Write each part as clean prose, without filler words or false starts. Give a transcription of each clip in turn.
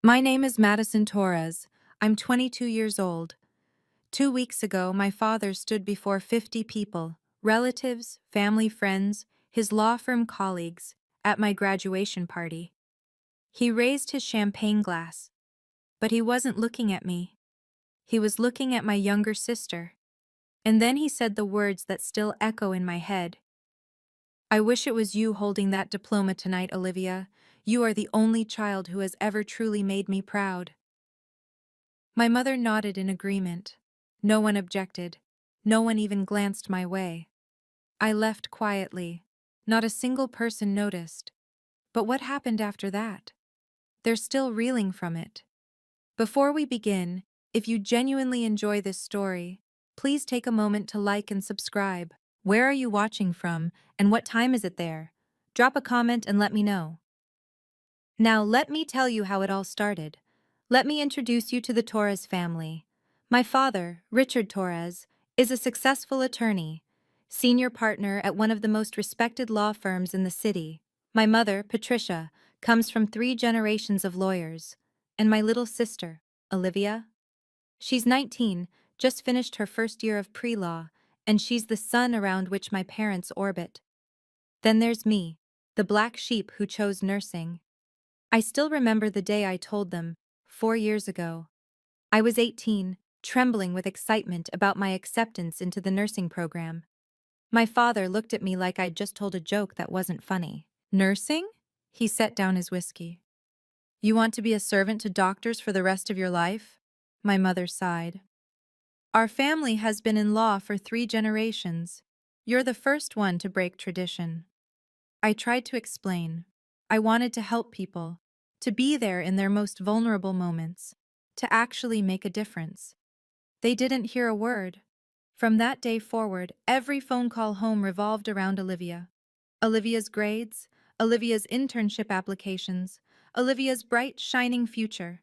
My name is Madison Torres. I'm 22 years old. 2 weeks ago, my father stood before 50 people, relatives, family friends, his law firm colleagues, at my graduation party. He raised his champagne glass, but he wasn't looking at me. He was looking at my younger sister. And then he said the words that still echo in my head. I wish it was you holding that diploma tonight, Olivia. You are the only child who has ever truly made me proud. My mother nodded in agreement. No one objected. No one even glanced my way. I left quietly. Not a single person noticed. But what happened after that? They're still reeling from it. Before we begin, if you genuinely enjoy this story, please take a moment to like and subscribe. Where are you watching from, and what time is it there? Drop a comment and let me know. Now let me tell you how it all started. Let me introduce you to the Torres family. My father, Richard Torres, is a successful attorney, senior partner at one of the most respected law firms in the city. My mother, Patricia, comes from 3 generations of lawyers. And my little sister, Olivia? She's 19, just finished her first year of pre-law, and she's the sun around which my parents orbit. Then there's me, the black sheep who chose nursing. I still remember the day I told them, 4 years ago. I was 18, trembling with excitement about my acceptance into the nursing program. My father looked at me like I'd just told a joke that wasn't funny. Nursing? He set down his whiskey. You want to be a servant to doctors for the rest of your life? My mother sighed. Our family has been in law for 3 generations. You're the first one to break tradition. I tried to explain. I wanted to help people, to be there in their most vulnerable moments, to actually make a difference. They didn't hear a word. From that day forward, every phone call home revolved around Olivia. Olivia's grades, Olivia's internship applications, Olivia's bright, shining future.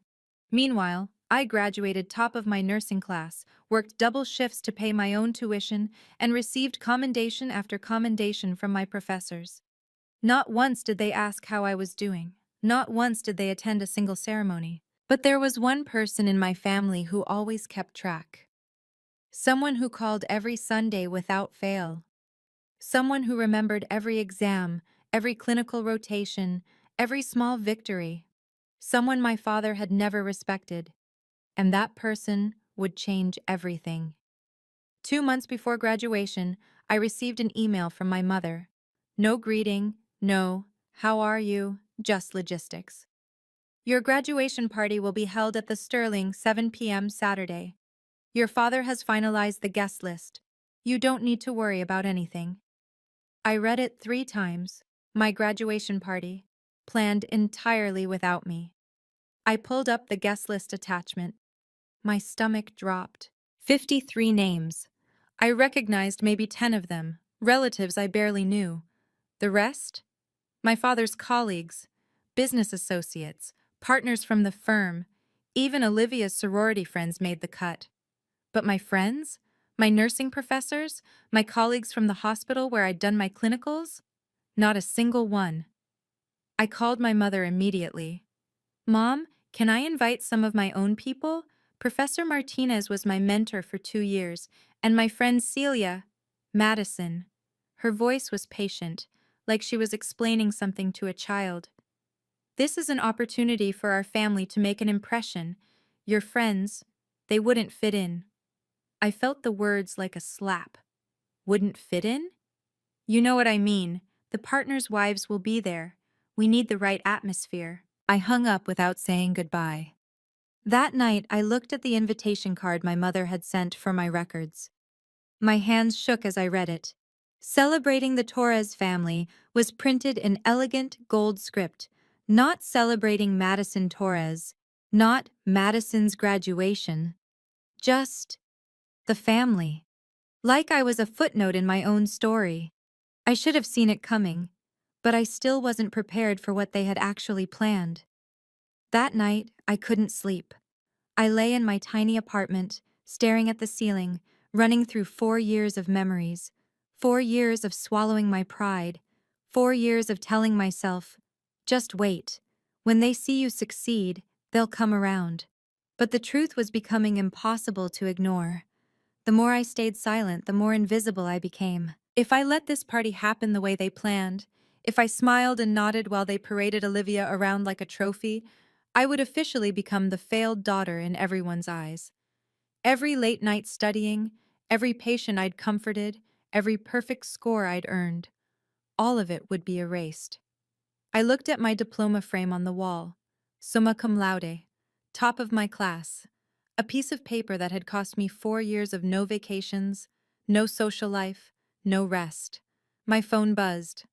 Meanwhile, I graduated top of my nursing class, worked double shifts to pay my own tuition, and received commendation after commendation from my professors. Not once did they ask how I was doing. Not once did they attend a single ceremony. But there was one person in my family who always kept track. Someone who called every Sunday without fail. Someone who remembered every exam, every clinical rotation, every small victory. Someone my father had never respected. And that person would change everything. 2 months before graduation, I received an email from my mother. No greeting, no, how are you, just logistics. Your graduation party will be held at the Sterling 7 p.m. Saturday. Your father has finalized the guest list. You don't need to worry about anything. I read it 3 times. My graduation party, planned entirely without me. I pulled up the guest list attachment. My stomach dropped. 53 names. I recognized maybe 10 of them, relatives I barely knew. The rest? My father's colleagues, business associates, partners from the firm, even Olivia's sorority friends made the cut. But my friends? My nursing professors? My colleagues from the hospital where I'd done my clinicals? Not a single one. I called my mother immediately. Mom, can I invite some of my own people? Professor Martinez was my mentor for 2 years, and my friend Celia, Madison. Her voice was patient, like she was explaining something to a child. This is an opportunity for our family to make an impression. Your friends, they wouldn't fit in. I felt the words like a slap. Wouldn't fit in? You know what I mean. The partners' wives will be there. We need the right atmosphere. I hung up without saying goodbye. That night, I looked at the invitation card my mother had sent for my records. My hands shook as I read it. Celebrating the Torres family was printed in elegant gold script, not celebrating Madison Torres, not Madison's graduation, just the family. Like I was a footnote in my own story. I should have seen it coming, but I still wasn't prepared for what they had actually planned. That night, I couldn't sleep. I lay in my tiny apartment, staring at the ceiling, running through 4 years of memories, 4 years of swallowing my pride, 4 years of telling myself, just wait. When they see you succeed, They'll come around. But the truth was becoming impossible to ignore. The more I stayed silent, the more invisible I became. If I let this party happen the way they planned, if I smiled and nodded while they paraded Olivia around like a trophy, I would officially become the failed daughter in everyone's eyes. Every late night studying, every patient I'd comforted, every perfect score I'd earned, all of it would be erased. I looked at my diploma frame on the wall. Summa cum laude, top of my class. A piece of paper that had cost me 4 years of no vacations, no social life, no rest. My phone buzzed.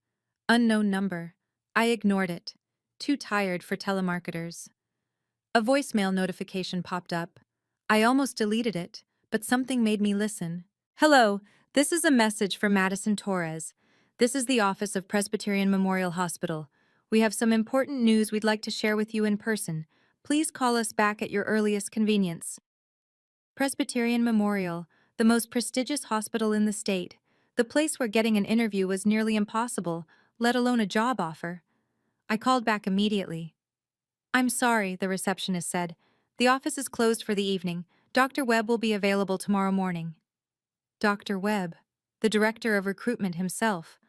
Unknown number. I ignored it. Too tired for telemarketers. A voicemail notification popped up. I almost deleted it, but something made me listen. Hello, this is a message for Madison Torres. This is the office of Presbyterian Memorial Hospital. We have some important news we'd like to share with you in person. Please call us back at your earliest convenience. Presbyterian Memorial, the most prestigious hospital in the state. The place where getting an interview was nearly impossible, let alone a job offer. I called back immediately. I'm sorry, the receptionist said. The office is closed for the evening. Dr. Webb will be available tomorrow morning. Dr. Webb, the director of recruitment himself.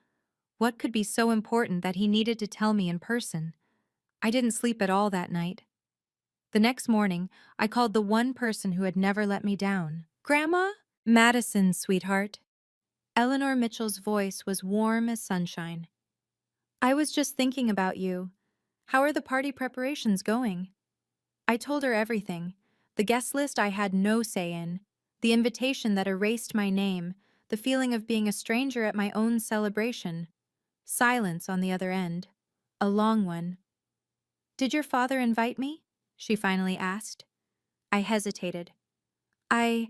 What could be so important that he needed to tell me in person? I didn't sleep at all that night. The next morning, I called the one person who had never let me down. Grandma? Madison, sweetheart. Eleanor Mitchell's voice was warm as sunshine. I was just thinking about you. How are the party preparations going? I told her everything. The guest list I had no say in, the invitation that erased my name, the feeling of being a stranger at my own celebration. Silence on the other end. A long one. Did your father invite me? She finally asked. I hesitated. I'm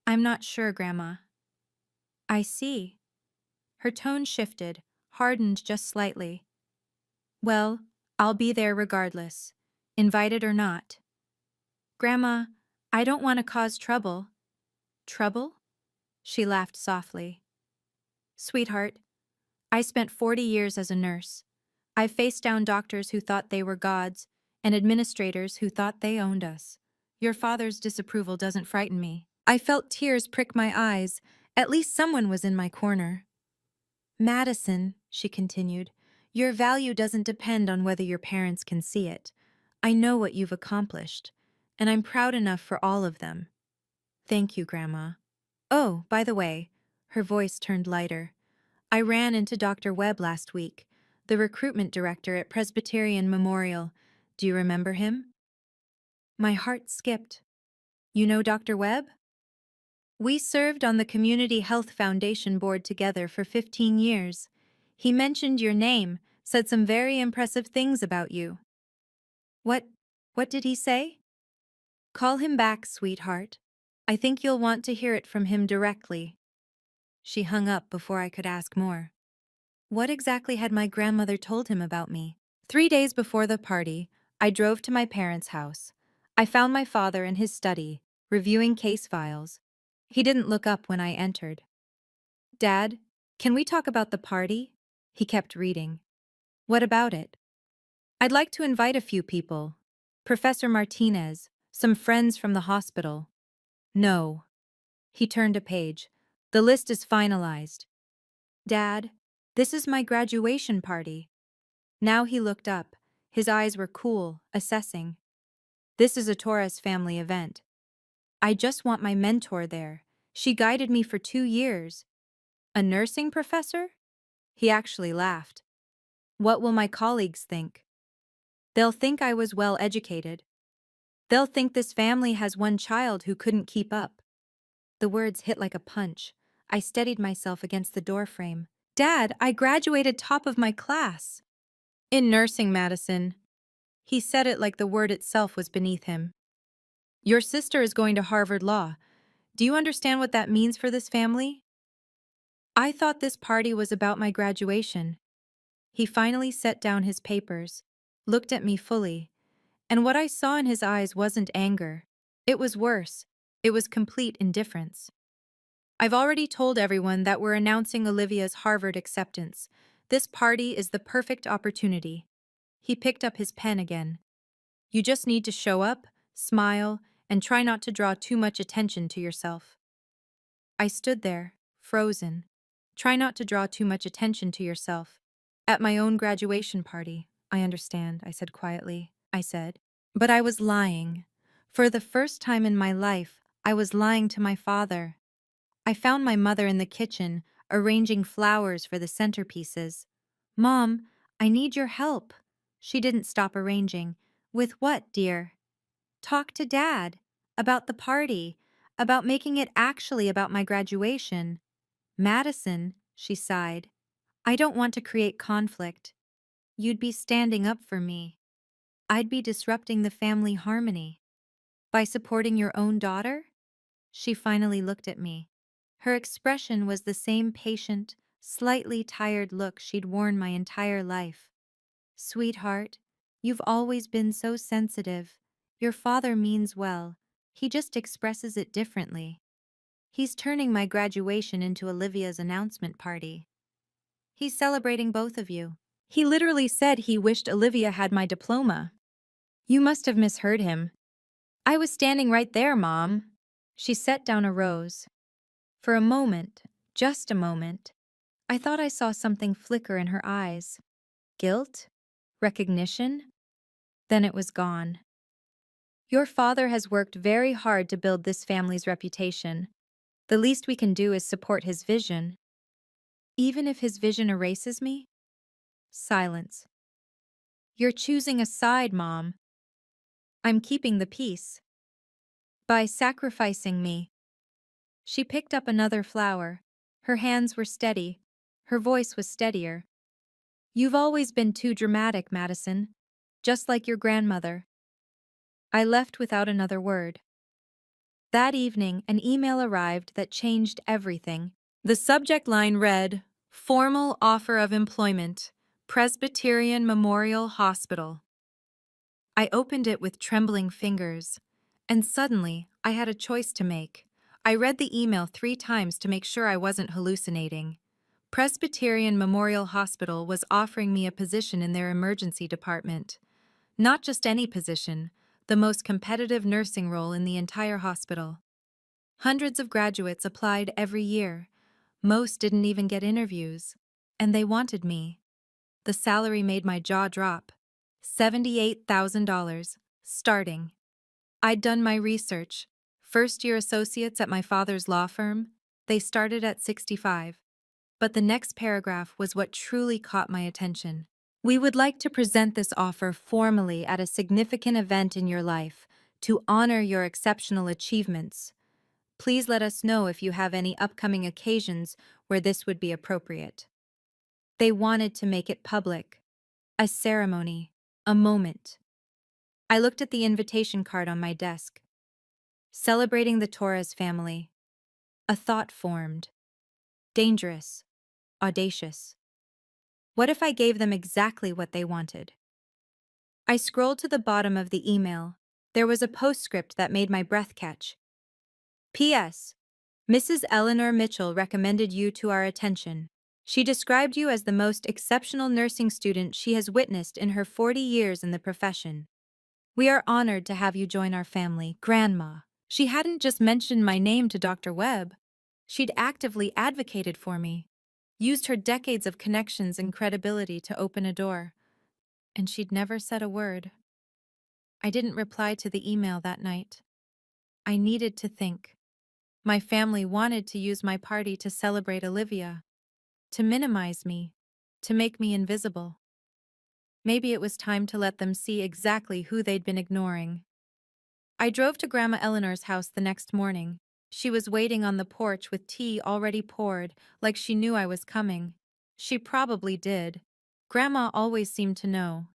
not sure, Grandma. I see. Her tone shifted, hardened just slightly. Well, I'll be there regardless, invited or not. Grandma, I don't want to cause trouble. Trouble? She laughed softly. Sweetheart, I spent 40 years as a nurse. I've faced down doctors who thought they were gods and administrators who thought they owned us. Your father's disapproval doesn't frighten me. I felt tears prick my eyes. At least someone was in my corner. Madison, she continued, your value doesn't depend on whether your parents can see it. I know what you've accomplished, and I'm proud enough for all of them. Thank you, Grandma. Oh, by the way, her voice turned lighter. I ran into Dr. Webb last week, the recruitment director at Presbyterian Memorial. Do you remember him? My heart skipped. You know Dr. Webb? We served on the Community Health Foundation board together for 15 years. He mentioned your name, said some very impressive things about you. What did he say? Call him back, sweetheart. I think you'll want to hear it from him directly. She hung up before I could ask more. What exactly had my grandmother told him about me? 3 days before the party, I drove to my parents' house. I found my father in his study, reviewing case files. He didn't look up when I entered. Dad, can we talk about the party? He kept reading. What about it? I'd like to invite a few people. Professor Martinez, some friends from the hospital. No. He turned a page. The list is finalized. Dad, this is my graduation party. Now he looked up. His eyes were cool, assessing. This is a Torres family event. I just want my mentor there. She guided me for 2 years. A nursing professor? He actually laughed. What will my colleagues think? They'll think I was well educated. They'll think this family has one child who couldn't keep up. The words hit like a punch. I steadied myself against the doorframe. Dad, I graduated top of my class. In nursing, Madison. He said it like the word itself was beneath him. Your sister is going to Harvard Law. Do you understand what that means for this family? I thought this party was about my graduation. He finally set down his papers, looked at me fully, and what I saw in his eyes wasn't anger. It was worse. It was complete indifference. I've already told everyone that we're announcing Olivia's Harvard acceptance. This party is the perfect opportunity. He picked up his pen again. You just need to show up, smile, and try not to draw too much attention to yourself. I stood there, frozen. Try not to draw too much attention to yourself. At my own graduation party, I understand, I said quietly. I said. But I was lying. For the first time in my life, I was lying to my father. I found my mother in the kitchen, arranging flowers for the centerpieces. Mom, I need your help. She didn't stop arranging. With what, dear? Talk to Dad. About the party. About making it actually about my graduation. Madison, she sighed. I don't want to create conflict. You'd be standing up for me. I'd be disrupting the family harmony. By supporting your own daughter? She finally looked at me. Her expression was the same patient, slightly tired look she'd worn my entire life. Sweetheart, you've always been so sensitive. Your father means well. He just expresses it differently. He's turning my graduation into Olivia's announcement party. He's celebrating both of you. He literally said he wished Olivia had my diploma. You must have misheard him. I was standing right there, Mom. She set down a rose. For a moment, just a moment, I thought I saw something flicker in her eyes. Guilt? Recognition? Then it was gone. Your father has worked very hard to build this family's reputation. The least we can do is support his vision. Even if his vision erases me? Silence. You're choosing a side, Mom. I'm keeping the peace. By sacrificing me. She picked up another flower. Her hands were steady. Her voice was steadier. You've always been too dramatic, Madison. Just like your grandmother. I left without another word. That evening, an email arrived that changed everything. The subject line read, Formal Offer of Employment, Presbyterian Memorial Hospital. I opened it with trembling fingers, and suddenly I had a choice to make. I read the email 3 times to make sure I wasn't hallucinating. Presbyterian Memorial Hospital was offering me a position in their emergency department. Not just any position, the most competitive nursing role in the entire hospital. Hundreds of graduates applied every year. Most didn't even get interviews. And they wanted me. The salary made my jaw drop. $78,000, starting. I'd done my research. First-year associates at my father's law firm, they started at 65. But the next paragraph was what truly caught my attention. We would like to present this offer formally at a significant event in your life to honor your exceptional achievements. Please let us know if you have any upcoming occasions where this would be appropriate. They wanted to make it public. A ceremony. A moment. I looked at the invitation card on my desk. Celebrating the Torres family. A thought formed. Dangerous. Audacious. What if I gave them exactly what they wanted? I scrolled to the bottom of the email. There was a postscript that made my breath catch. P.S. Mrs. Eleanor Mitchell recommended you to our attention. She described you as the most exceptional nursing student she has witnessed in her 40 years in the profession. We are honored to have you join our family, Grandma. She hadn't just mentioned my name to Dr. Webb. She'd actively advocated for me, used her decades of connections and credibility to open a door. And she'd never said a word. I didn't reply to the email that night. I needed to think. My family wanted to use my party to celebrate Olivia, to minimize me, to make me invisible. Maybe it was time to let them see exactly who they'd been ignoring. I drove to Grandma Eleanor's house the next morning. She was waiting on the porch with tea already poured, like she knew I was coming. She probably did. Grandma always seemed to know.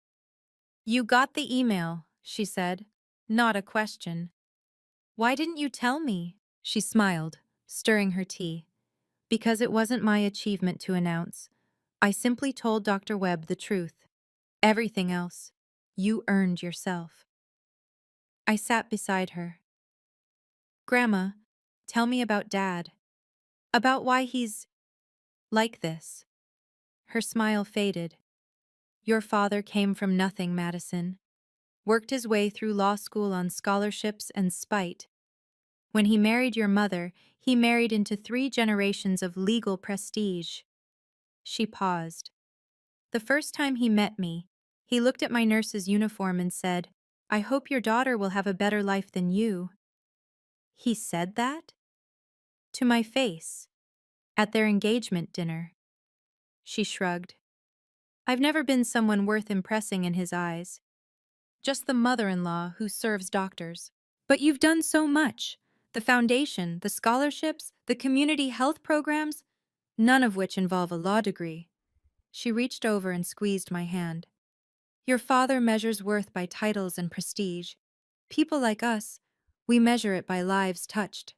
You got the email, she said. Not a question. Why didn't you tell me? She smiled, stirring her tea. Because it wasn't my achievement to announce. I simply told Dr. Webb the truth. Everything else, you earned yourself. I sat beside her. Grandma, tell me about Dad. About why he's like this. Her smile faded. Your father came from nothing, Madison. worked his way through law school on scholarships and spite. When he married your mother, he married into 3 generations of legal prestige. She paused. The first time he met me, he looked at my nurse's uniform and said, "I hope your daughter will have a better life than you." He said that? To my face, at their engagement dinner. She shrugged. I've never been someone worth impressing in his eyes. Just the mother-in-law who serves doctors. But you've done so much. The foundation, the scholarships, the community health programs, none of which involve a law degree. She reached over and squeezed my hand. Your father measures worth by titles and prestige. People like us, we measure it by lives touched.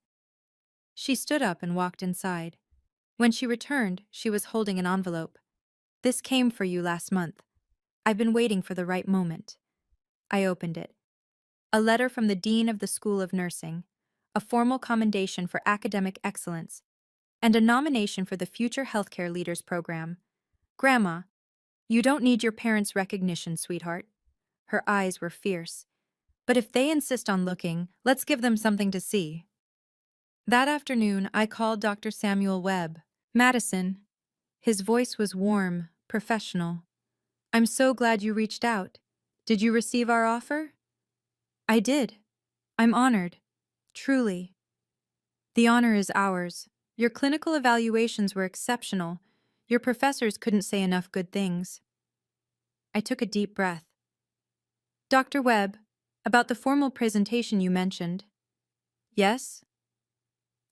She stood up and walked inside. When she returned, she was holding an envelope. This came for you last month. I've been waiting for the right moment. I opened it. A letter from the Dean of the School of Nursing, a formal commendation for academic excellence, and a nomination for the Future Healthcare Leaders Program. Grandma, you don't need your parents' recognition, sweetheart. Her eyes were fierce. But if they insist on looking, let's give them something to see. That afternoon, I called Dr. Samuel Webb. Madison. His voice was warm, professional. I'm so glad you reached out. Did you receive our offer? I did. I'm honored. Truly. The honor is ours. Your clinical evaluations were exceptional. Your professors couldn't say enough good things. I took a deep breath. Dr. Webb, about the formal presentation you mentioned. Yes?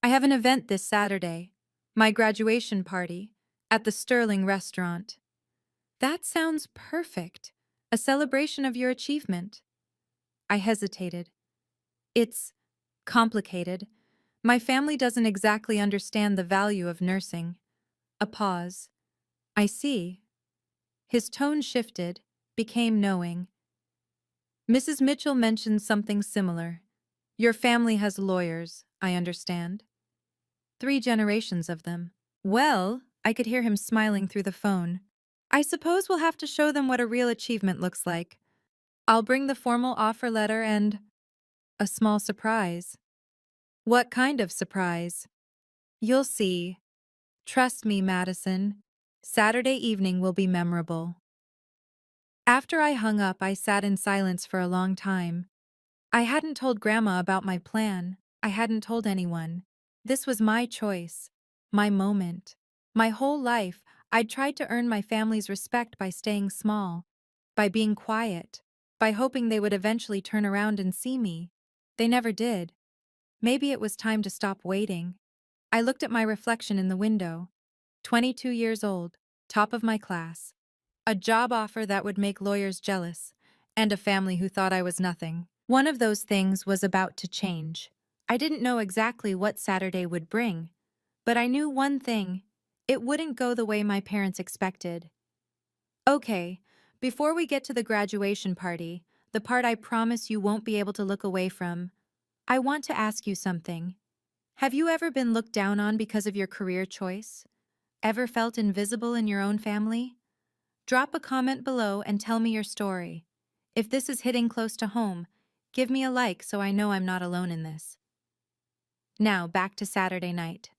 I have an event this Saturday, my graduation party, at the Sterling restaurant. That sounds perfect. A celebration of your achievement. I hesitated. It's complicated. My family doesn't exactly understand the value of nursing. A pause. I see. His tone shifted, became knowing. Mrs. Mitchell mentioned something similar. Your family has lawyers, I understand. 3 generations of them. Well, I could hear him smiling through the phone. I suppose we'll have to show them what a real achievement looks like. I'll bring the formal offer letter and a small surprise. What kind of surprise? You'll see. Trust me, Madison. Saturday evening will be memorable. After I hung up, I sat in silence for a long time. I hadn't told Grandma about my plan. I hadn't told anyone. This was my choice, my moment. My whole life, I'd tried to earn my family's respect by staying small, by being quiet, by hoping they would eventually turn around and see me. They never did. Maybe it was time to stop waiting. I looked at my reflection in the window. 22 years old, top of my class. A job offer that would make lawyers jealous, and a family who thought I was nothing. One of those things was about to change. I didn't know exactly what Saturday would bring, but I knew one thing. It wouldn't go the way my parents expected. Okay, before we get to the graduation party, the part I promise you won't be able to look away from, I want to ask you something. Have you ever been looked down on because of your career choice? Ever felt invisible in your own family? Drop a comment below and tell me your story. If this is hitting close to home, give me a like so I know I'm not alone in this. Now, back to Saturday night.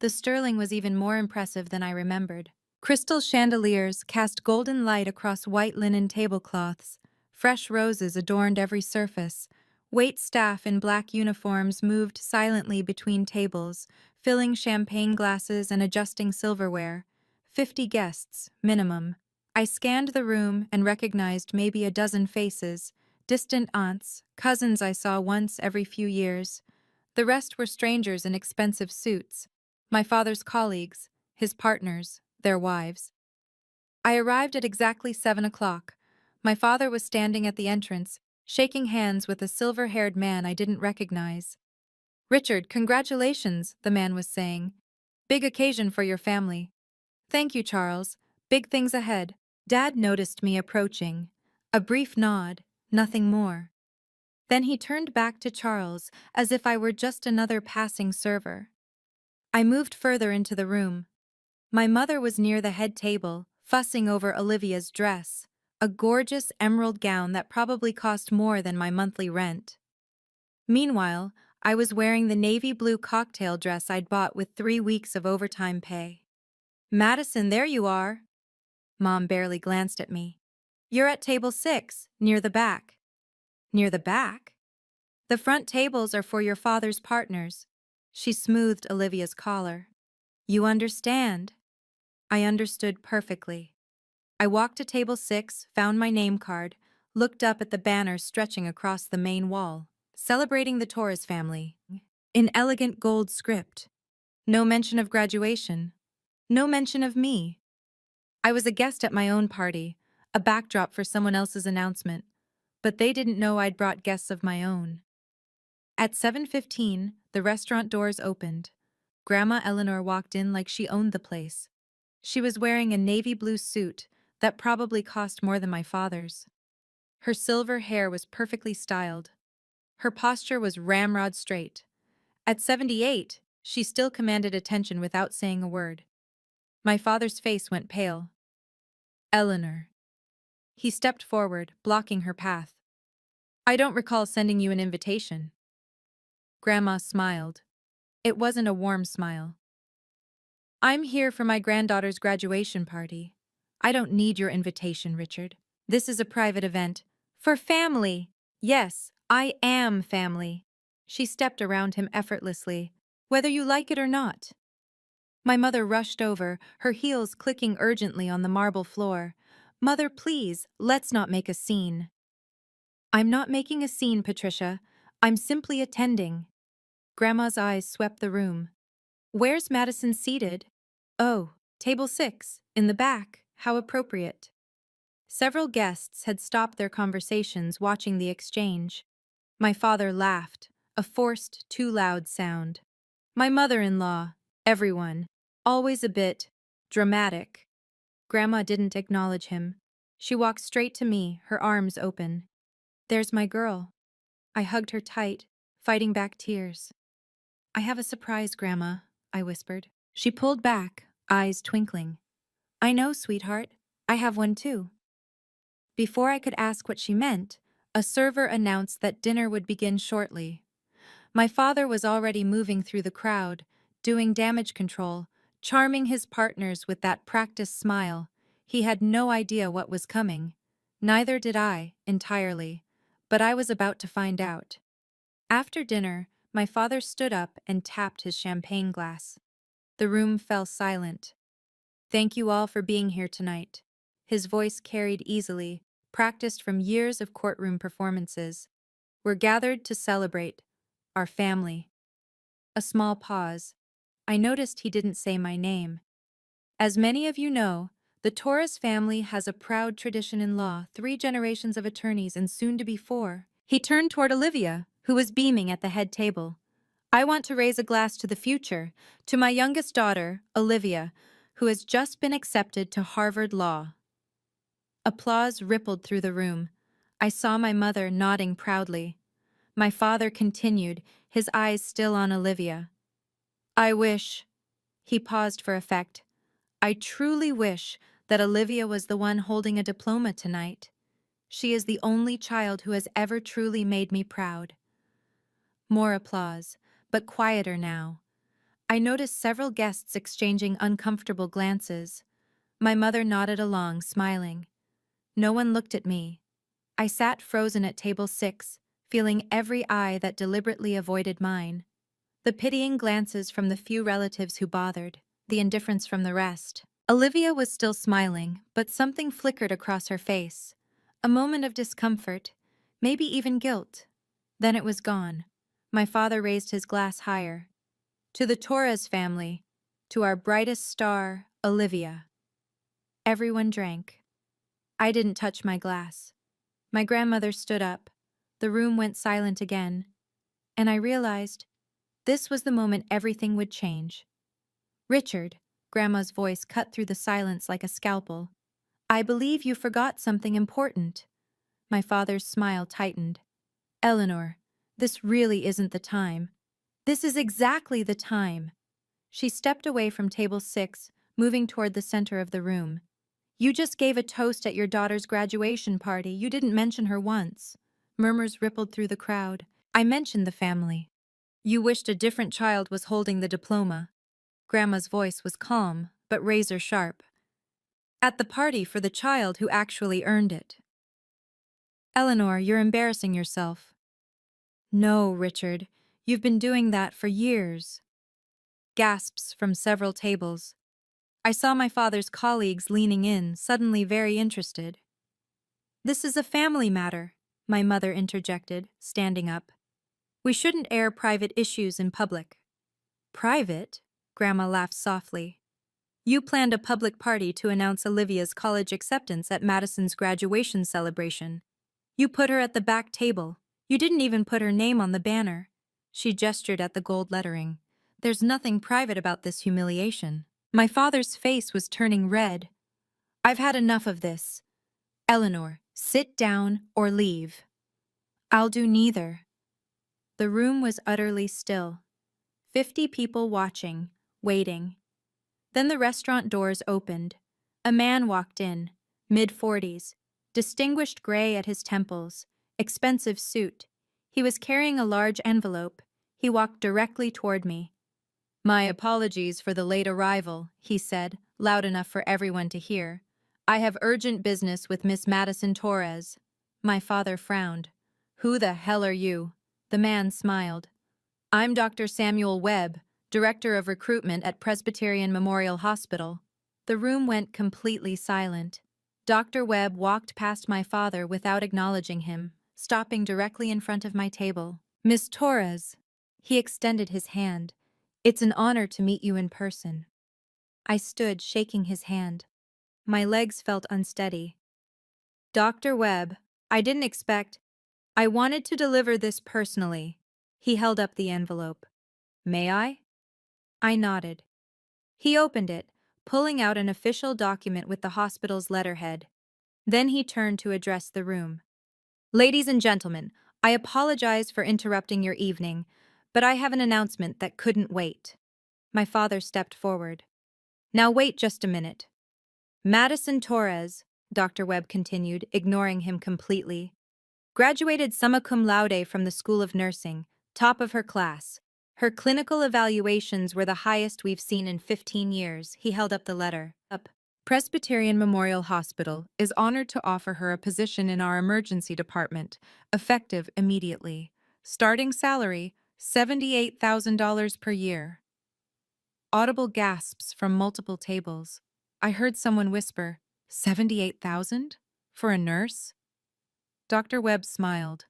The Sterling was even more impressive than I remembered. Crystal chandeliers cast golden light across white linen tablecloths. Fresh roses adorned every surface. Wait staff in black uniforms moved silently between tables, filling champagne glasses and adjusting silverware. 50 guests, minimum. I scanned the room and recognized maybe a dozen faces, distant aunts, cousins I saw once every few years. The rest were strangers in expensive suits, my father's colleagues, his partners, their wives. I arrived at exactly 7 o'clock. My father was standing at the entrance, shaking hands with a silver-haired man I didn't recognize. "Richard, congratulations," the man was saying. "Big occasion for your family." "Thank you, Charles. Big things ahead." Dad noticed me approaching. A brief nod, nothing more. Then he turned back to Charles, as if I were just another passing server. I moved further into the room. My mother was near the head table, fussing over Olivia's dress. a gorgeous emerald gown that probably cost more than my monthly rent. Meanwhile, I was wearing the navy blue cocktail dress I'd bought with 3 weeks of overtime pay. Madison, there you are. Mom barely glanced at me. You're at table 6, near the back. Near the back? The front tables are for your father's partners. She smoothed Olivia's collar. You understand? I understood perfectly. I walked to table 6, found my name card, looked up at the banner stretching across the main wall, celebrating the Torres family. In elegant gold script. No mention of graduation. No mention of me. I was a guest at my own party, a backdrop for someone else's announcement, but they didn't know I'd brought guests of my own. At 7:15, the restaurant doors opened. Grandma Eleanor walked in like she owned the place. She was wearing a navy blue suit that probably cost more than my father's. Her silver hair was perfectly styled. Her posture was ramrod straight. At 78, she still commanded attention without saying a word. My father's face went pale. Eleanor. He stepped forward, blocking her path. I don't recall sending you an invitation. Grandma smiled. It wasn't a warm smile. I'm here for my granddaughter's graduation party. I don't need your invitation, Richard. This is a private event. For family. Yes, I am family. She stepped around him effortlessly, whether you like it or not. My mother rushed over, her heels clicking urgently on the marble floor. Mother, please, let's not make a scene. I'm not making a scene, Patricia. I'm simply attending. Grandma's eyes swept the room. Where's Madison seated? Oh, table 6, in the back. How appropriate. Several guests had stopped their conversations watching the exchange. My father laughed, a forced, too loud sound. My mother-in-law, everyone, always a bit dramatic. Grandma didn't acknowledge him. She walked straight to me, her arms open. There's my girl. I hugged her tight, fighting back tears. I have a surprise, Grandma, I whispered. She pulled back, eyes twinkling. I know, sweetheart. I have one too. Before I could ask what she meant, a server announced that dinner would begin shortly. My father was already moving through the crowd, doing damage control, charming his partners with that practiced smile. He had no idea what was coming. Neither did I, entirely. But I was about to find out. After dinner, my father stood up and tapped his champagne glass. The room fell silent. Thank you all for being here tonight. His voice carried easily, practiced from years of courtroom performances. We're gathered to celebrate our family. A small pause. I noticed he didn't say my name. As many of you know, the Torres family has a proud tradition in law, 3 generations of attorneys and soon to be 4. He turned toward Olivia, who was beaming at the head table. I want to raise a glass to the future, to my youngest daughter, Olivia, who has just been accepted to Harvard Law. Applause rippled through the room. I saw my mother nodding proudly. My father continued, his eyes still on Olivia. I wish. He paused for effect. I truly wish that Olivia was the one holding a diploma tonight. She is the only child who has ever truly made me proud. More applause, but quieter now. I noticed several guests exchanging uncomfortable glances. My mother nodded along, smiling. No one looked at me. I sat frozen at table 6, feeling every eye that deliberately avoided mine. The pitying glances from the few relatives who bothered, the indifference from the rest. Olivia was still smiling, but something flickered across her face. A moment of discomfort, maybe even guilt. Then it was gone. My father raised his glass higher. To the Torres family, to our brightest star, Olivia. Everyone drank. I didn't touch my glass. My grandmother stood up. The room went silent again. And I realized this was the moment everything would change. Richard, Grandma's voice cut through the silence like a scalpel. I believe you forgot something important. My father's smile tightened. Eleanor, this really isn't the time. This is exactly the time. She stepped away from table 6, moving toward the center of the room. You just gave a toast at your daughter's graduation party. You didn't mention her once. Murmurs rippled through the crowd. I mentioned the family. You wished a different child was holding the diploma. Grandma's voice was calm, but razor sharp. At the party for the child who actually earned it. Eleanor, you're embarrassing yourself. No, Richard. You've been doing that for years. Gasps from several tables. I saw my father's colleagues leaning in, suddenly very interested. This is a family matter, my mother interjected, standing up. We shouldn't air private issues in public. Private? Grandma laughed softly. You planned a public party to announce Olivia's college acceptance at Madison's graduation celebration. You put her at the back table. You didn't even put her name on the banner. She gestured at the gold lettering. There's nothing private about this humiliation. My father's face was turning red. I've had enough of this. Eleanor, sit down or leave. I'll do neither. The room was utterly still. 50 people watching, waiting. Then the restaurant doors opened. A man walked in, mid-40s, distinguished gray at his temples, expensive suit. He was carrying a large envelope. He walked directly toward me. My apologies for the late arrival, he said, loud enough for everyone to hear. I have urgent business with Miss Madison Torres. My father frowned. Who the hell are you? The man smiled. I'm Dr. Samuel Webb, Director of Recruitment at Presbyterian Memorial Hospital. The room went completely silent. Dr. Webb walked past my father without acknowledging him, stopping directly in front of my table. Miss Torres. He extended his hand. It's an honor to meet you in person. I stood, shaking his hand. My legs felt unsteady. Dr. Webb, I didn't expect. I wanted to deliver this personally. He held up the envelope. May I? I nodded. He opened it, pulling out an official document with the hospital's letterhead. Then he turned to address the room. Ladies and gentlemen, I apologize for interrupting your evening, but I have an announcement that couldn't wait. My father stepped forward. Now wait just a minute. Madison Torres, Dr. Webb continued, ignoring him completely, graduated summa cum laude from the School of Nursing, top of her class. Her clinical evaluations were the highest we've seen in 15 years. He held up the letter. Presbyterian Memorial Hospital is honored to offer her a position in our emergency department, effective immediately. Starting salary, $78,000 per year. Audible gasps from multiple tables. I heard someone whisper, 78,000? For a nurse? Dr. Webb smiled.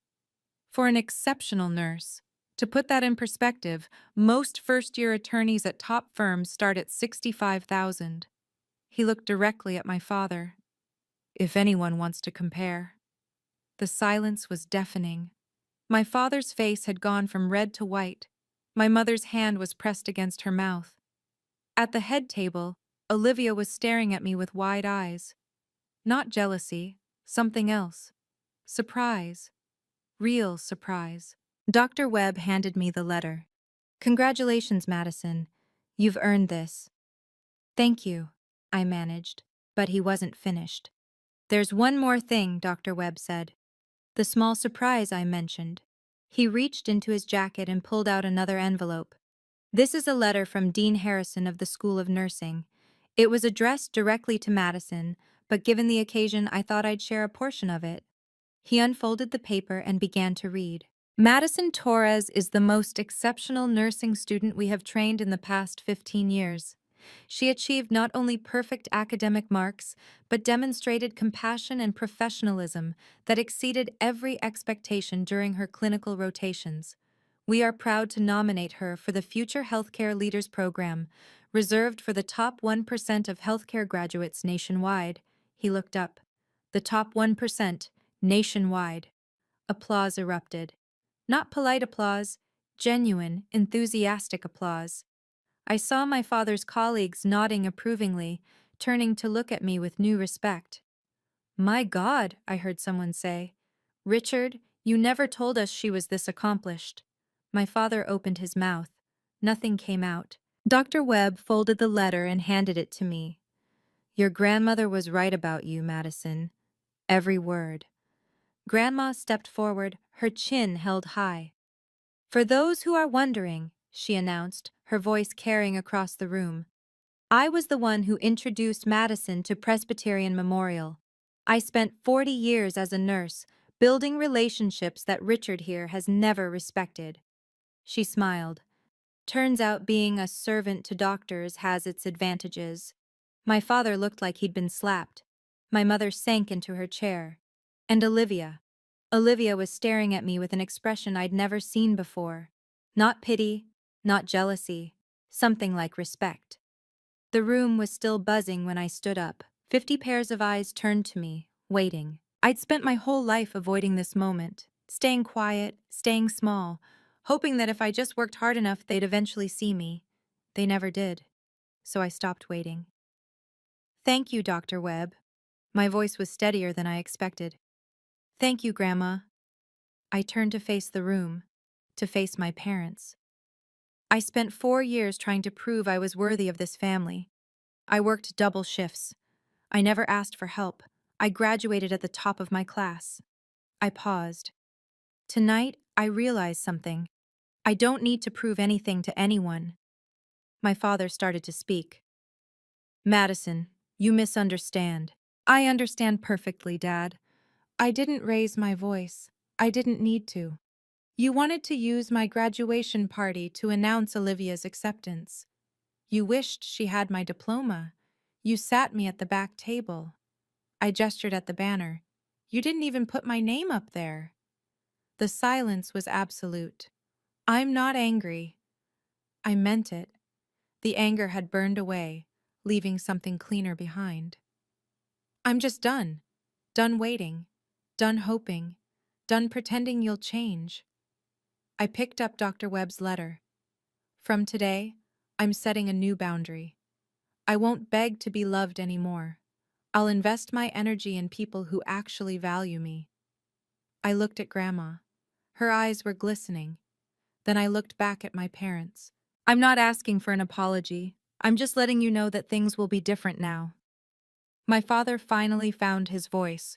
For an exceptional nurse. To put that in perspective, most first-year attorneys at top firms start at 65,000. He looked directly at my father. If anyone wants to compare. The silence was deafening. My father's face had gone from red to white. My mother's hand was pressed against her mouth. At the head table, Olivia was staring at me with wide eyes. Not jealousy, something else. Surprise. Real surprise. Dr. Webb handed me the letter. Congratulations, Madison. You've earned this. Thank you, I managed, but he wasn't finished. There's one more thing, Dr. Webb said. The small surprise I mentioned. He reached into his jacket and pulled out another envelope. This is a letter from Dean Harrison of the School of Nursing. It was addressed directly to Madison, but given the occasion, I thought I'd share a portion of it. He unfolded the paper and began to read. Madison Torres is the most exceptional nursing student we have trained in the past 15 years. She achieved not only perfect academic marks, but demonstrated compassion and professionalism that exceeded every expectation during her clinical rotations. We are proud to nominate her for the Future Healthcare Leaders Program, reserved for the top 1% of healthcare graduates nationwide. He looked up. The top 1%, nationwide. Applause erupted. Not polite applause, genuine, enthusiastic applause. I saw my father's colleagues nodding approvingly, turning to look at me with new respect. My God, I heard someone say. Richard, you never told us she was this accomplished. My father opened his mouth. Nothing came out. Dr. Webb folded the letter and handed it to me. Your grandmother was right about you, Madison. Every word. Grandma stepped forward, her chin held high. For those who are wondering, she announced, her voice carrying across the room, I was the one who introduced Madison to Presbyterian Memorial. I spent 40 years as a nurse, building relationships that Richard here has never respected. She smiled. Turns out being a servant to doctors has its advantages. My father looked like he'd been slapped. My mother sank into her chair. And Olivia. Olivia was staring at me with an expression I'd never seen before. Not pity, not jealousy, something like respect. The room was still buzzing when I stood up. 50 pairs of eyes turned to me, waiting. I'd spent my whole life avoiding this moment, staying quiet, staying small, hoping that if I just worked hard enough they'd eventually see me. They never did, so I stopped waiting. Thank you, Dr. Webb. My voice was steadier than I expected. Thank you, Grandma. I turned to face the room, to face my parents. I spent 4 years trying to prove I was worthy of this family. I worked double shifts. I never asked for help. I graduated at the top of my class. I paused. Tonight, I realized something. I don't need to prove anything to anyone. My father started to speak. Madison, you misunderstand. I understand perfectly, Dad. I didn't raise my voice. I didn't need to. You wanted to use my graduation party to announce Olivia's acceptance. You wished she had my diploma. You sat me at the back table. I gestured at the banner. You didn't even put my name up there. The silence was absolute. I'm not angry. I meant it. The anger had burned away, leaving something cleaner behind. I'm just done. Done waiting. Done hoping. Done pretending you'll change. I picked up Dr. Webb's letter. From today, I'm setting a new boundary. I won't beg to be loved anymore. I'll invest my energy in people who actually value me. I looked at Grandma. Her eyes were glistening. Then I looked back at my parents. I'm not asking for an apology. I'm just letting you know that things will be different now. My father finally found his voice.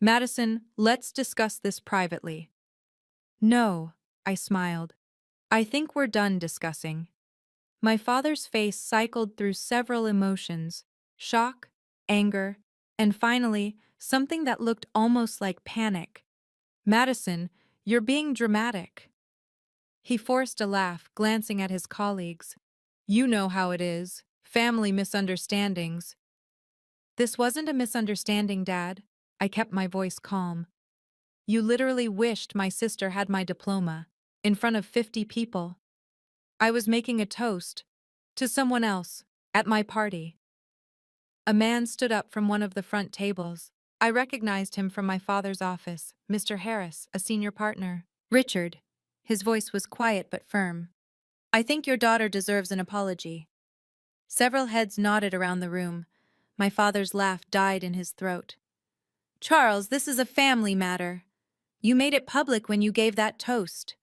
Madison, let's discuss this privately. No, I smiled. I think we're done discussing. My father's face cycled through several emotions: shock, anger, and finally, something that looked almost like panic. Madison, you're being dramatic. He forced a laugh, glancing at his colleagues. You know how it is. Family misunderstandings. This wasn't a misunderstanding, Dad. I kept my voice calm. You literally wished my sister had my diploma, in front of 50 people. I was making a toast to someone else at my party. A man stood up from one of the front tables. I recognized him from my father's office, Mr. Harris, a senior partner. Richard. His voice was quiet but firm. I think your daughter deserves an apology. Several heads nodded around the room. My father's laugh died in his throat. Charles, this is a family matter. You made it public when you gave that toast.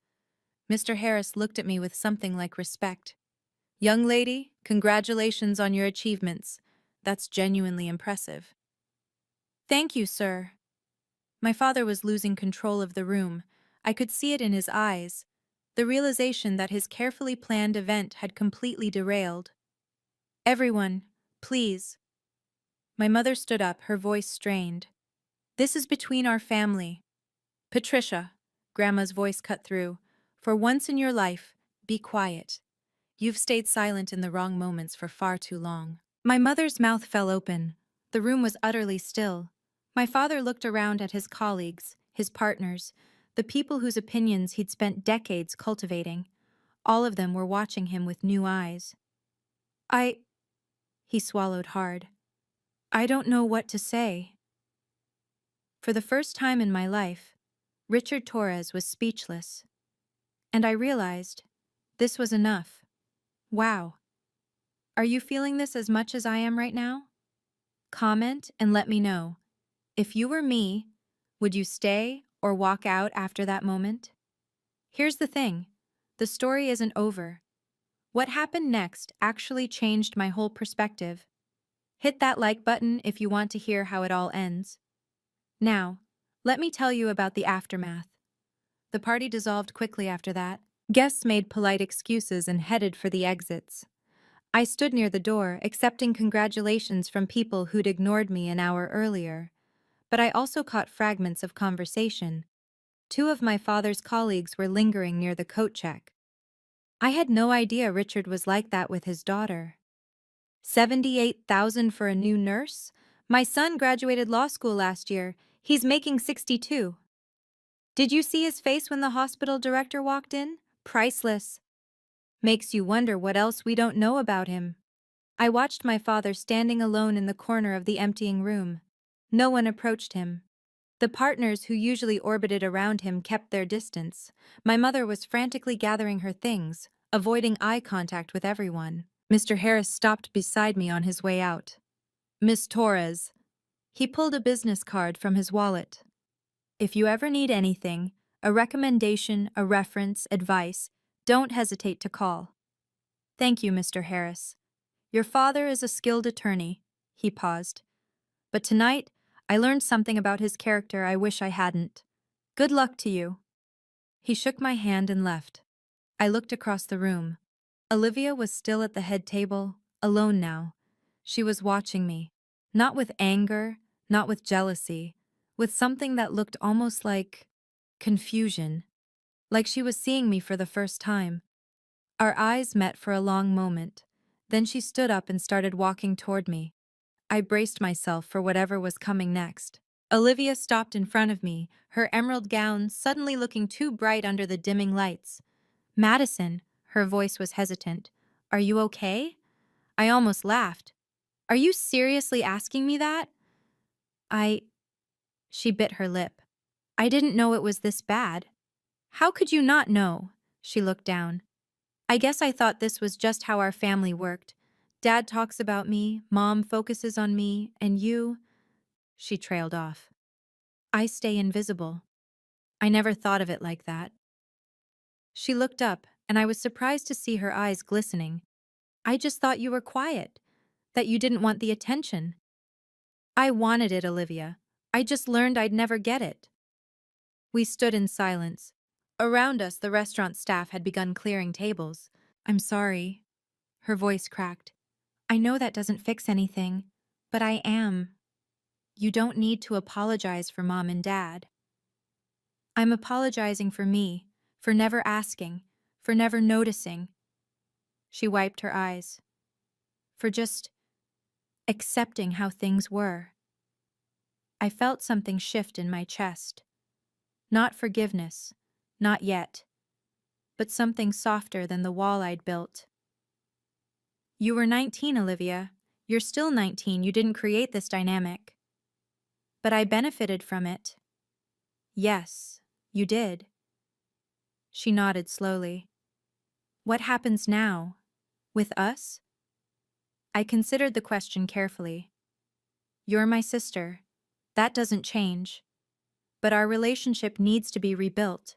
Mr. Harris looked at me with something like respect. Young lady, congratulations on your achievements. That's genuinely impressive. Thank you, sir. My father was losing control of the room. I could see it in his eyes. The realization that his carefully planned event had completely derailed. Everyone, please. My mother stood up, her voice strained. This is between our family. Patricia, Grandma's voice cut through. For once in your life, be quiet. You've stayed silent in the wrong moments for far too long. My mother's mouth fell open. The room was utterly still. My father looked around at his colleagues, his partners, the people whose opinions he'd spent decades cultivating. All of them were watching him with new eyes. He swallowed hard. I don't know what to say. For the first time in my life, Richard Torres was speechless. And I realized this was enough. Wow. Are you feeling this as much as I am right now? Comment and let me know. If you were me, would you stay or walk out after that moment? Here's the thing. The story isn't over. What happened next actually changed my whole perspective. Hit that like button if you want to hear how it all ends. Now, let me tell you about the aftermath. The party dissolved quickly after that. Guests made polite excuses and headed for the exits. I stood near the door, accepting congratulations from people who'd ignored me an hour earlier. But I also caught fragments of conversation. Two of my father's colleagues were lingering near the coat check. I had no idea Richard was like that with his daughter. 78,000 for a new nurse? My son graduated law school last year. He's making 62. Did you see his face when the hospital director walked in? Priceless. Makes you wonder what else we don't know about him. I watched my father standing alone in the corner of the emptying room. No one approached him. The partners who usually orbited around him kept their distance. My mother was frantically gathering her things, avoiding eye contact with everyone. Mr. Harris stopped beside me on his way out. Miss Torres. He pulled a business card from his wallet. If you ever need anything, a recommendation, a reference, advice, don't hesitate to call. Thank you, Mr. Harris. Your father is a skilled attorney. He paused. But tonight, I learned something about his character I wish I hadn't. Good luck to you. He shook my hand and left. I looked across the room. Olivia was still at the head table, alone now. She was watching me, not with anger, not with jealousy, with something that looked almost like confusion, like she was seeing me for the first time. Our eyes met for a long moment. Then she stood up and started walking toward me. I braced myself for whatever was coming next. Olivia stopped in front of me, her emerald gown suddenly looking too bright under the dimming lights. Madison, her voice was hesitant. Are you okay? I almost laughed. Are you seriously asking me that? She bit her lip. I didn't know it was this bad. How could you not know? She looked down. I guess I thought this was just how our family worked. Dad talks about me, Mom focuses on me, and you… She trailed off. I stay invisible. I never thought of it like that. She looked up, and I was surprised to see her eyes glistening. I just thought you were quiet, that you didn't want the attention. I wanted it, Olivia. I just learned I'd never get it. We stood in silence. Around us, the restaurant staff had begun clearing tables. I'm sorry. Her voice cracked. I know that doesn't fix anything, but I am. You don't need to apologize for Mom and Dad. I'm apologizing for me, for never asking, for never noticing. She wiped her eyes. For just accepting how things were. I felt something shift in my chest. Not forgiveness, not yet, but something softer than the wall I'd built. You were 19, Olivia. You're still 19, you didn't create this dynamic. But I benefited from it. Yes, you did. She nodded slowly. What happens now? With us? I considered the question carefully. You're my sister. That doesn't change. But our relationship needs to be rebuilt.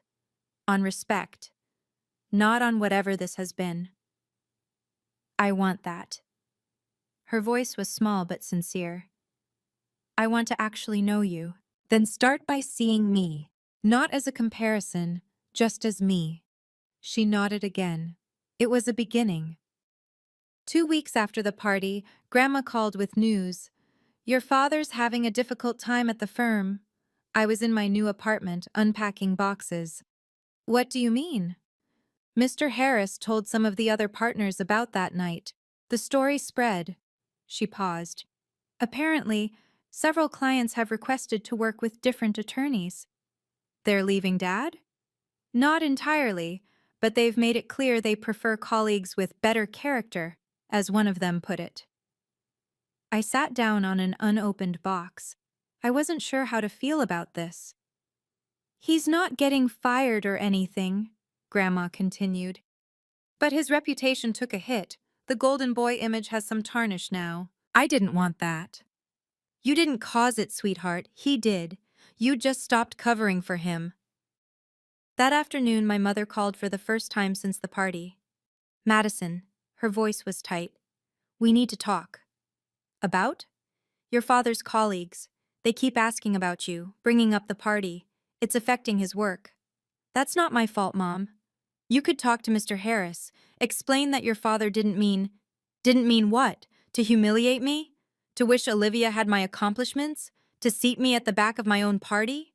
On respect. Not on whatever this has been. I want that. Her voice was small but sincere. I want to actually know you. Then start by seeing me. Not as a comparison, just as me. She nodded again. It was a beginning. 2 weeks after the party, Grandma called with news. Your father's having a difficult time at the firm. I was in my new apartment, unpacking boxes. What do you mean? Mr. Harris told some of the other partners about that night. The story spread. She paused. Apparently, several clients have requested to work with different attorneys. They're leaving Dad? Not entirely, but they've made it clear they prefer colleagues with better character, as one of them put it. I sat down on an unopened box. I wasn't sure how to feel about this. He's not getting fired or anything, Grandma continued. But his reputation took a hit. The golden boy image has some tarnish now. I didn't want that. You didn't cause it, sweetheart. He did. You just stopped covering for him. That afternoon, my mother called for the first time since the party. Madison, her voice was tight. We need to talk. About? Your father's colleagues. They keep asking about you, bringing up the party. It's affecting his work. That's not my fault, Mom. You could talk to Mr. Harris. Explain that your father didn't mean. Didn't mean what? To humiliate me? To wish Olivia had my accomplishments? To seat me at the back of my own party?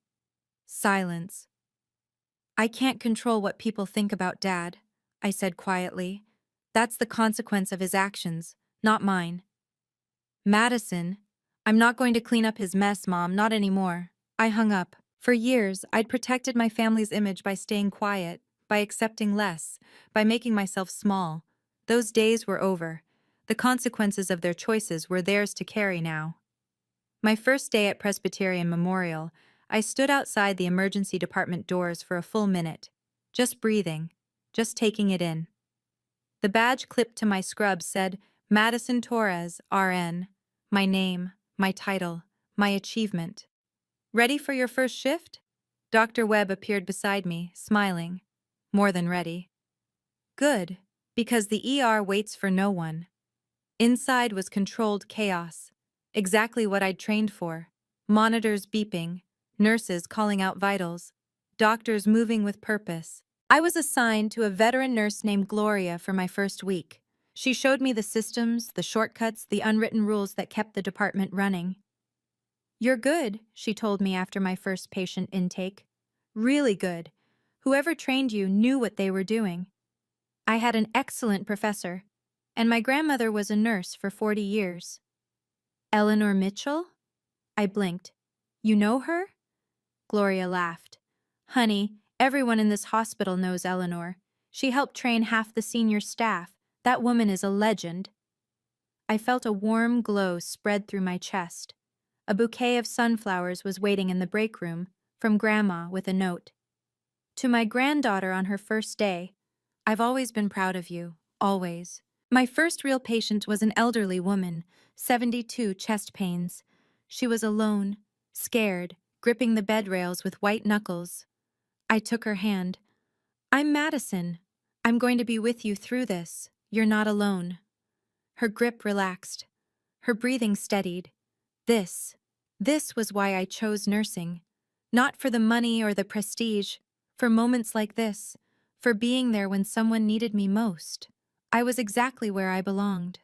Silence. I can't control what people think about Dad, I said quietly. That's the consequence of his actions, not mine. Madison, I'm not going to clean up his mess, Mom, not anymore. I hung up. For years, I'd protected my family's image by staying quiet, by accepting less, by making myself small. Those days were over. The consequences of their choices were theirs to carry now. My first day at Presbyterian Memorial, I stood outside the emergency department doors for a full minute, just breathing, just taking it in. The badge clipped to my scrub said, Madison Torres, RN. My name, my title, my achievement. Ready for your first shift? Dr. Webb appeared beside me, smiling. More than ready. Good, because the ER waits for no one. Inside was controlled chaos. Exactly what I'd trained for. Monitors beeping, nurses calling out vitals, doctors moving with purpose. I was assigned to a veteran nurse named Gloria for my first week. She showed me the systems, the shortcuts, the unwritten rules that kept the department running. You're good, she told me after my first patient intake. Really good. Whoever trained you knew what they were doing. I had an excellent professor, and my grandmother was a nurse for 40 years. Eleanor Mitchell? I blinked. You know her? Gloria laughed. Honey, everyone in this hospital knows Eleanor. She helped train half the senior staff. That woman is a legend. I felt a warm glow spread through my chest. A bouquet of sunflowers was waiting in the break room, from Grandma with a note. To my granddaughter on her first day, I've always been proud of you, always. My first real patient was an elderly woman, 72, chest pains. She was alone, scared, gripping the bed rails with white knuckles. I took her hand. I'm Madison. I'm going to be with you through this. You're not alone. Her grip relaxed. Her breathing steadied. This was why I chose nursing. Not for the money or the prestige, for moments like this, for being there when someone needed me most. I was exactly where I belonged.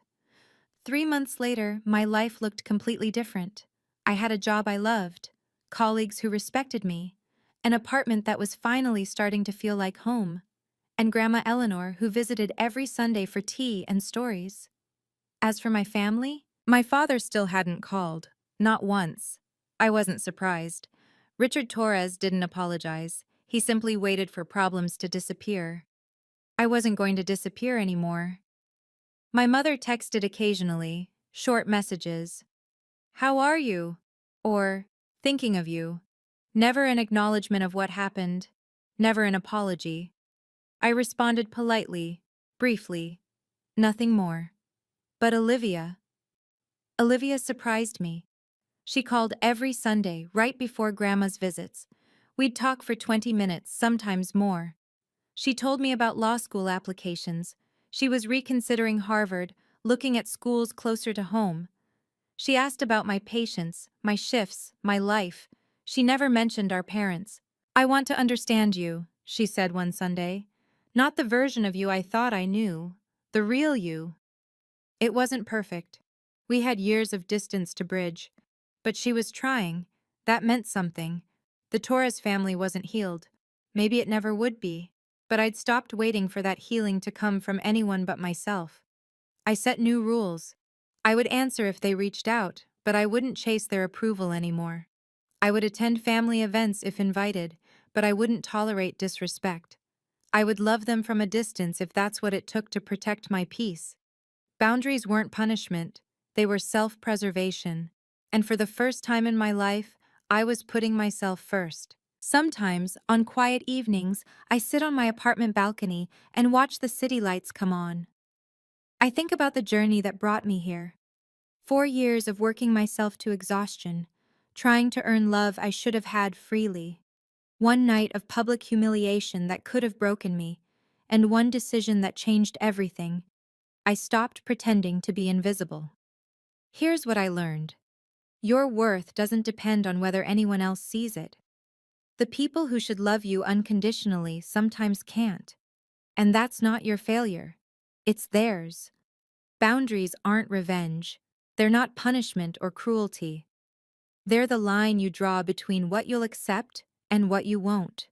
3 months later, my life looked completely different. I had a job I loved, colleagues who respected me, an apartment that was finally starting to feel like home, and Grandma Eleanor, who visited every Sunday for tea and stories. As for my family, my father still hadn't called. Not once. I wasn't surprised. Richard Torres didn't apologize. He simply waited for problems to disappear. I wasn't going to disappear anymore. My mother texted occasionally, short messages. How are you? Or, thinking of you. Never an acknowledgement of what happened. Never an apology. I responded politely, briefly. Nothing more. But Olivia surprised me. She called every Sunday, right before Grandma's visits. We'd talk for 20 minutes, sometimes more. She told me about law school applications. She was reconsidering Harvard, looking at schools closer to home. She asked about my patients, my shifts, my life. She never mentioned our parents. I want to understand you, she said one Sunday. Not the version of you I thought I knew. The real you. It wasn't perfect. We had years of distance to bridge. But she was trying. That meant something. The Torres family wasn't healed. Maybe it never would be. But I'd stopped waiting for that healing to come from anyone but myself. I set new rules. I would answer if they reached out, but I wouldn't chase their approval anymore. I would attend family events if invited, but I wouldn't tolerate disrespect. I would love them from a distance if that's what it took to protect my peace. Boundaries weren't punishment, they were self-preservation. And for the first time in my life, I was putting myself first. Sometimes, on quiet evenings, I sit on my apartment balcony and watch the city lights come on. I think about the journey that brought me here. 4 years of working myself to exhaustion, trying to earn love I should have had freely. One night of public humiliation that could have broken me, and one decision that changed everything. I stopped pretending to be invisible. Here's what I learned. Your worth doesn't depend on whether anyone else sees it. The people who should love you unconditionally sometimes can't. And that's not your failure. It's theirs. Boundaries aren't revenge. They're not punishment or cruelty. They're the line you draw between what you'll accept and what you won't,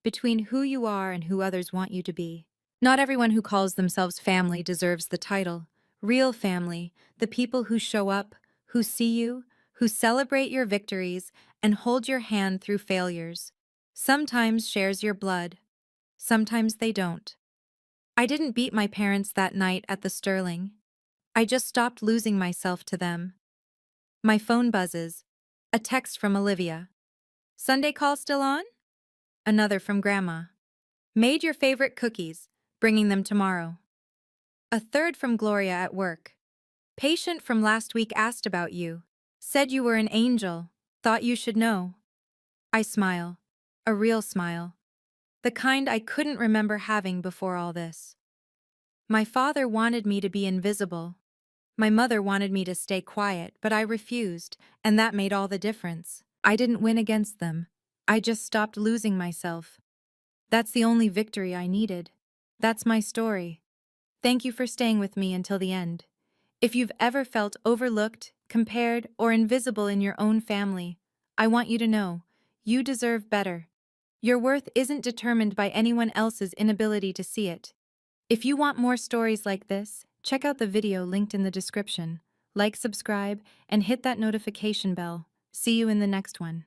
between who you are and who others want you to be. Not everyone who calls themselves family deserves the title. Real family, the people who show up, who see you, who celebrate your victories, and hold your hand through failures. Sometimes shares your blood, sometimes they don't. I didn't beat my parents that night at the Sterling. I just stopped losing myself to them. My phone buzzes. A text from Olivia. Sunday call still on? Another from Grandma. Made your favorite cookies, bringing them tomorrow. A third from Gloria at work. Patient from last week asked about you. Said you were an angel. Thought you should know. I smile. A real smile. The kind I couldn't remember having before all this. My father wanted me to be invisible. My mother wanted me to stay quiet, but I refused, and that made all the difference. I didn't win against them. I just stopped losing myself. That's the only victory I needed. That's my story. Thank you for staying with me until the end. If you've ever felt overlooked, compared, or invisible in your own family, I want you to know, you deserve better. Your worth isn't determined by anyone else's inability to see it. If you want more stories like this, check out the video linked in the description. Like, subscribe, and hit that notification bell. See you in the next one.